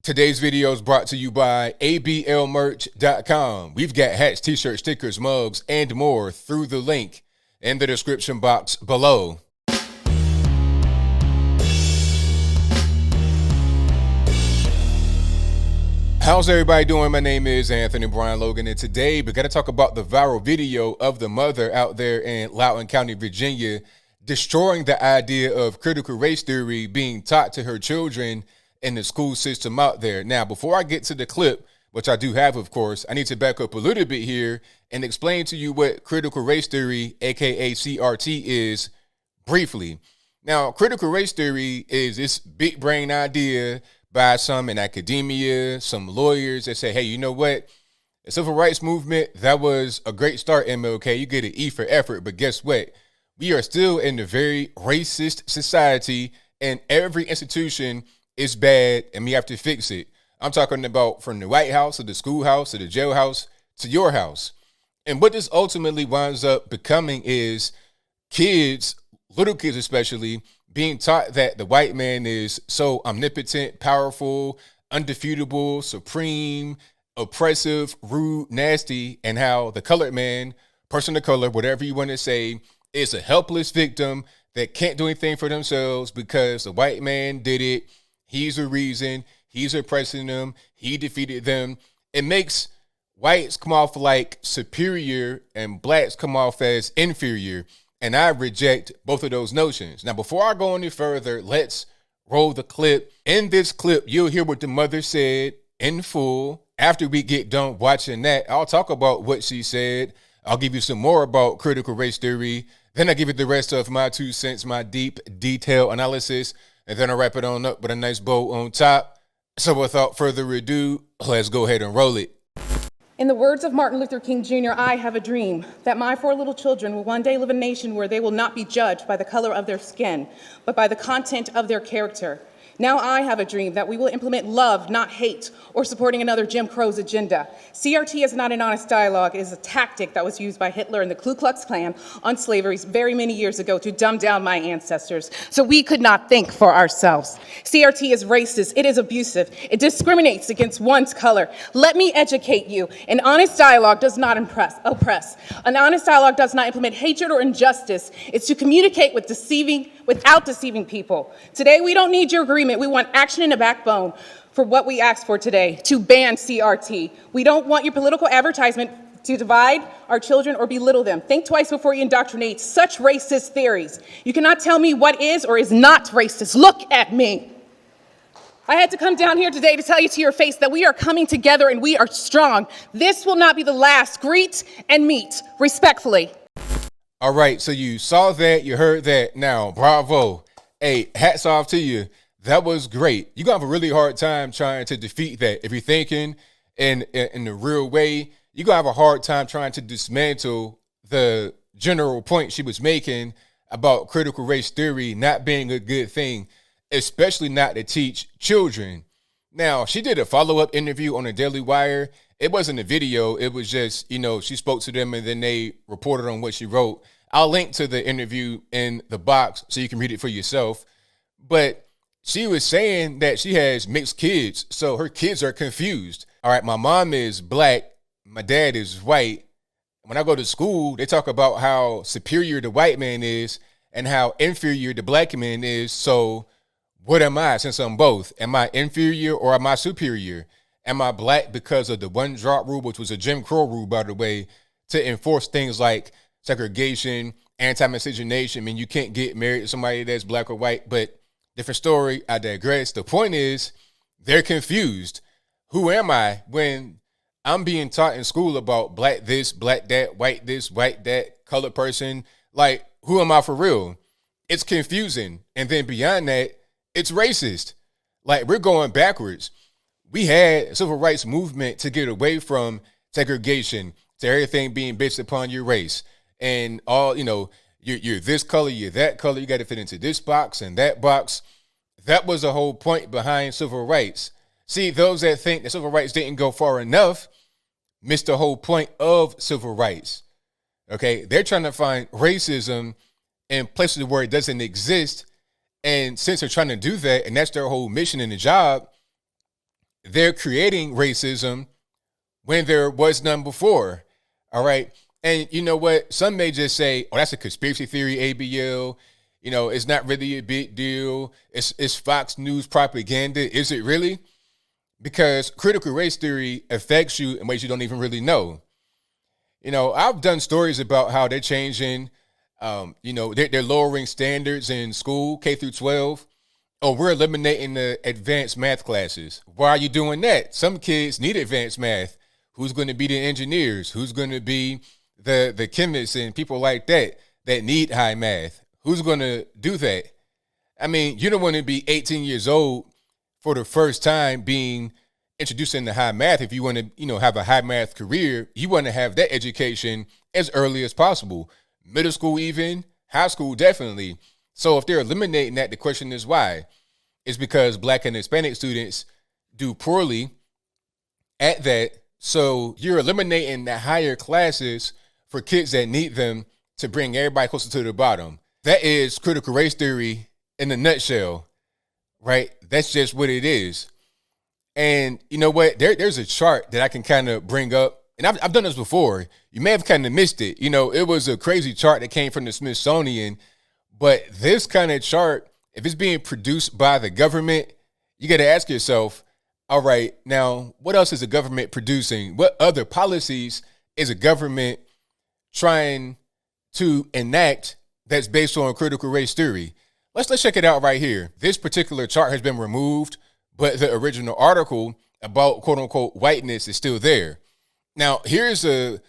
Today's video is brought to you by ablmerch.com. We've got hats, t-shirts, stickers, mugs, and more through the link in the description box below. How's everybody doing? My name is Anthony Brian Logan, and today we got to talk about the viral video of the mother out there in Loudoun County, Virginia, destroying the idea of critical race theory being taught to her children in the school system out there. Now, before I get to the clip, which I do have, of course, I need to back up a little bit here and explain to you what critical race theory, aka CRT, is briefly. Now, critical race theory is this big brain idea by some in academia, some lawyers that say, hey, you know what? The civil rights movement, that was a great start, MLK. You get an E for effort, but guess what? We are still in a very racist society, and every institution is bad, and we have to fix it. I'm talking about from the White House to the schoolhouse to the jailhouse to your house. And what this ultimately winds up becoming is kids, little kids especially, being taught that the white man is so omnipotent, powerful, undefeatable, supreme, oppressive, rude, nasty, and how the colored man, person of color, whatever you want to say, is a helpless victim that can't do anything for themselves because the white man did it. He's the reason. He's oppressing them. He defeated them. It makes whites come off like superior and blacks come off as inferior. And I reject both of those notions. Now, before I go any further, let's roll the clip. In this clip, you'll hear what the mother said in full. After we get done watching that, I'll talk about what she said. I'll give you some more about critical race theory. Then I'll give you the rest of my 2 cents, my deep, detailed analysis. And then I'll wrap it on up with a nice bow on top. So without further ado, let's go ahead and roll it. In the words of Martin Luther King Jr., I have a dream that my 4 little children will one day live in a nation where they will not be judged by the color of their skin, but by the content of their character. Now I have a dream that we will implement love, not hate, or supporting another Jim Crow's agenda. CRT is not an honest dialogue. It is a tactic that was used by Hitler and the Ku Klux Klan on slavery very many years ago to dumb down my ancestors so we could not think for ourselves. CRT is racist. It is abusive. It discriminates against one's color. Let me educate you. An honest dialogue does not oppress. An honest dialogue does not implement hatred or injustice. It's to communicate without deceiving people. Today, we don't need your agreement. We want action and a backbone for what we asked for today, to ban CRT. We don't want your political advertisement to divide our children or belittle them. Think twice before you indoctrinate such racist theories. You cannot tell me what is or is not racist. Look at me. I had to come down here today to tell you to your face that we are coming together and we are strong. This will not be the last. Greet and meet respectfully. All right, so you saw that, you heard that. Now, bravo. Hey, hats off to you. That was great. You're going to have a really hard time trying to defeat that. If you're thinking in the real way, you're going to have a hard time trying to dismantle the general point she was making about critical race theory not being a good thing, especially not to teach children. Now, she did a follow-up interview on the Daily Wire. It wasn't a video. It was just, she spoke to them and then they reported on what she wrote. I'll link to the interview in the box so you can read it for yourself. But she was saying that she has mixed kids, so her kids are confused. All right, my mom is black, my dad is white. When I go to school, they talk about how superior the white man is and how inferior the black man is. So what am I since I'm both? Am I inferior or am I superior? Am I black because of the one drop rule, which was a Jim Crow rule, by the way, to enforce things like segregation, anti-miscegenation? I mean, you can't get married to somebody that's black or white, but different story. I digress. The point is, they're confused. Who am I when I'm being taught in school about black this, black that, white this, white that, colored person? Like, who am I for real? It's confusing. And then beyond that, it's racist. Like, we're going backwards. We had a civil rights movement to get away from segregation, to everything being based upon your race. And all, you're this color, you're that color, you got to fit into this box and that box. That was the whole point behind civil rights. See, those that think that civil rights didn't go far enough missed the whole point of civil rights. Okay, they're trying to find racism in places where it doesn't exist. And since they're trying to do that, and that's their whole mission in the job, they're creating racism when there was none before. All right. And you know what? Some may just say, oh, that's a conspiracy theory, ABL. You know, it's not really a big deal. It's Fox News propaganda. Is it really? Because critical race theory affects you in ways you don't even really know. You know, I've done stories about how they're changing, they're lowering standards in school, K through 12. Oh, we're eliminating the advanced math classes. Why are you doing that? Some kids need advanced math. Who's going to be the engineers? Who's going to be the chemists and people like that need high math? Who's going to do that? I mean, you don't want to be 18 years old for the first time being introduced into high math. If you want to, have a high math career, you want to have that education as early as possible. Middle school, even high school, definitely. So if they're eliminating that, the question is why? It's because Black and Hispanic students do poorly at that. So you're eliminating the higher classes for kids that need them to bring everybody closer to the bottom. That is critical race theory in a nutshell, right? That's just what it is. And you know what? There's a chart that I can kind of bring up. And I've done this before. You may have kind of missed it. It was a crazy chart that came from the Smithsonian. But this kind of chart, if it's being produced by the government, you got to ask yourself, all right, now, what else is the government producing? What other policies is a government trying to enact that's based on critical race theory? Let's check it out right here. This particular chart has been removed, but the original article about quote unquote whiteness is still there. Now, here's a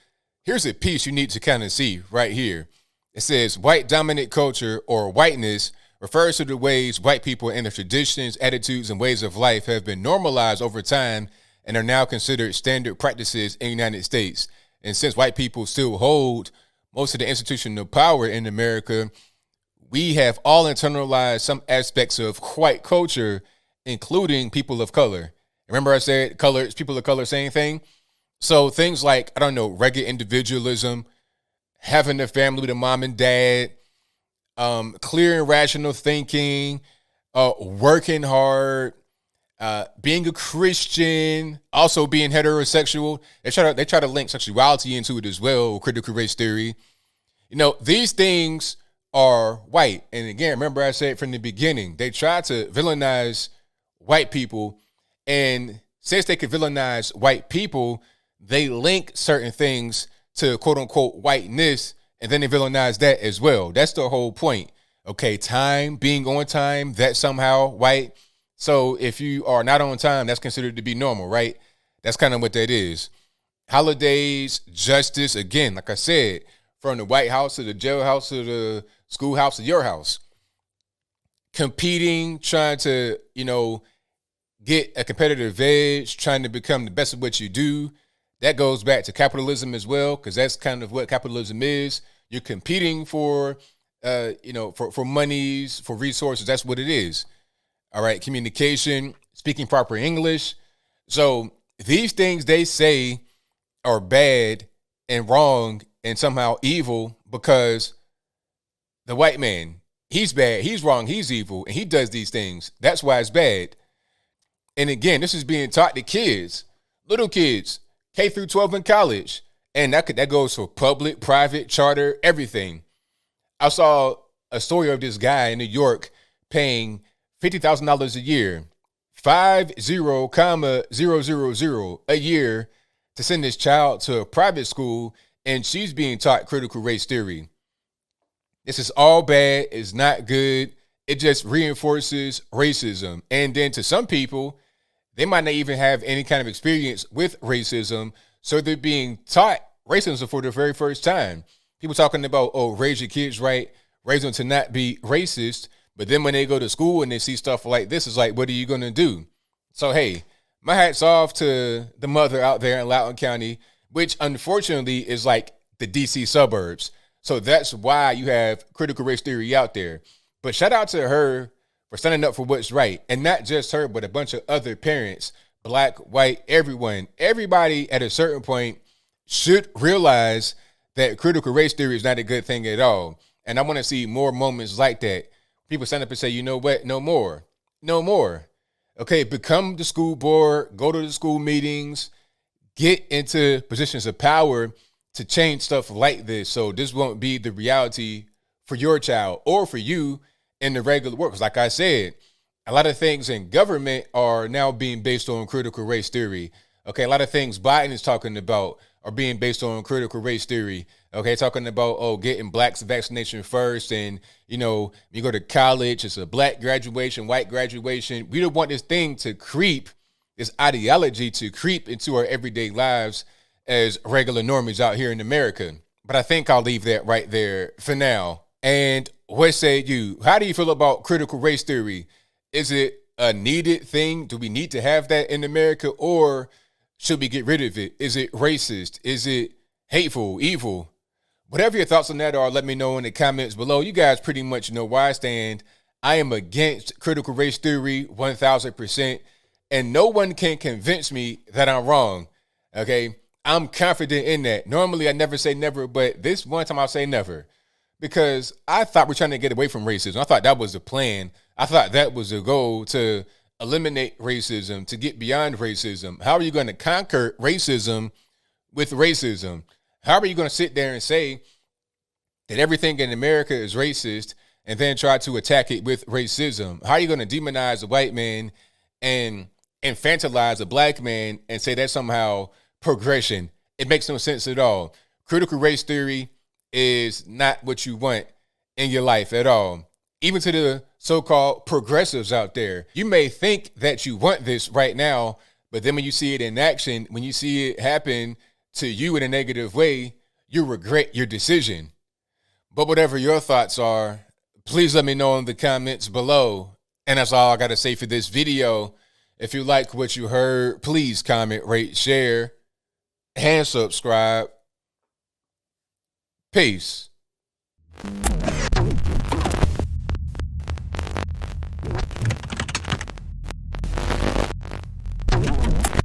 piece you need to kind of see right here. It says white dominant culture or whiteness refers to the ways white people and their traditions, attitudes, and ways of life have been normalized over time and are now considered standard practices in the United States. And since white people still hold most of the institutional power in America, we have all internalized some aspects of white culture, including people of color. Remember I said color, people of color, same thing? So things like, rugged individualism, having a family with a mom and dad, clear and rational thinking, working hard, being a Christian, also being heterosexual. They try to link sexuality into it as well, critical race theory. These things are white. And again, remember I said from the beginning, they try to villainize white people. And since they could villainize white people, they link certain things to quote unquote whiteness, and then they villainize that as well. That's the whole point. Okay, time, being on time, that's somehow white. So if you are not on time, that's considered to be normal, right? That's kind of what that is. Holidays, justice, again, like I said, from the White House to the jailhouse to the schoolhouse to your house. Competing, trying to, get a competitive edge, trying to become the best of what you do. That goes back to capitalism as well, because that's kind of what capitalism is. You're competing for monies, for resources. That's what it is. All right. Communication, speaking proper English. So these things they say are bad and wrong and somehow evil because the white man, he's bad, he's wrong, he's evil, and he does these things. That's why it's bad. And again, this is being taught to kids, little kids, K through 12 in college. And that goes for public, private, charter, everything. I saw a story of this guy in New York paying $50,000 a year, 50,000 a year to send his child to a private school, and she's being taught critical race theory. This is all bad. It's not good. It just reinforces racism. And then to some people, they might not even have any kind of experience with racism, so they're being taught racism for the very first time. People talking about, raise your kids right, raise them to not be racist. But then when they go to school and they see stuff like this, it's like, what are you going to do? So, hey, my hat's off to the mother out there in Loudoun County, which unfortunately is like the DC suburbs. So that's why you have critical race theory out there. But shout out to her for standing up for what's right. And not just her, but a bunch of other parents, black, white, everyone. Everybody at a certain point should realize that critical race theory is not a good thing at all. And I want to see more moments like that. People stand up and say, you know what? No more. No more. Okay, become the school board, go to the school meetings, get into positions of power to change stuff like this. So this won't be the reality for your child or for you in the regular work. 'Cause like I said, a lot of things in government are now being based on critical race theory. Okay, a lot of things Biden is talking about are being based on critical race theory. Okay, talking about, oh, getting blacks vaccination first, and you go to college, it's a black graduation, white graduation. We don't want this thing to creep, this ideology to creep into our everyday lives as regular normies out here in America. But I think I'll leave that right there for now. And what say you? How do you feel about critical race theory? Is it a needed thing? Do we need to have that in America, or should we get rid of it? Is it racist? Is it hateful, evil? Whatever your thoughts on that are, let me know in the comments below. You guys pretty much know where I stand. I am against critical race theory 1000%, and no one can convince me that I'm wrong. Okay, I'm confident in that. Normally, I never say never, but this one time I'll say never, because I thought we're trying to get away from racism. I thought that was the plan. I thought that was the goal, to eliminate racism, to get beyond racism. How are you going to conquer racism with racism? How are you going to sit there and say that everything in America is racist and then try to attack it with racism? How are you going to demonize a white man and infantilize a black man and say that's somehow progression? It makes no sense at all. Critical race theory is not what you want in your life at all. Even to the so-called progressives out there, you may think that you want this right now, but then when you see it in action, when you see it happen to you in a negative way, you regret your decision. But whatever your thoughts are, please let me know in the comments below. And that's all I got to say for this video. If you like what you heard, please comment, rate, share, and subscribe. Peace.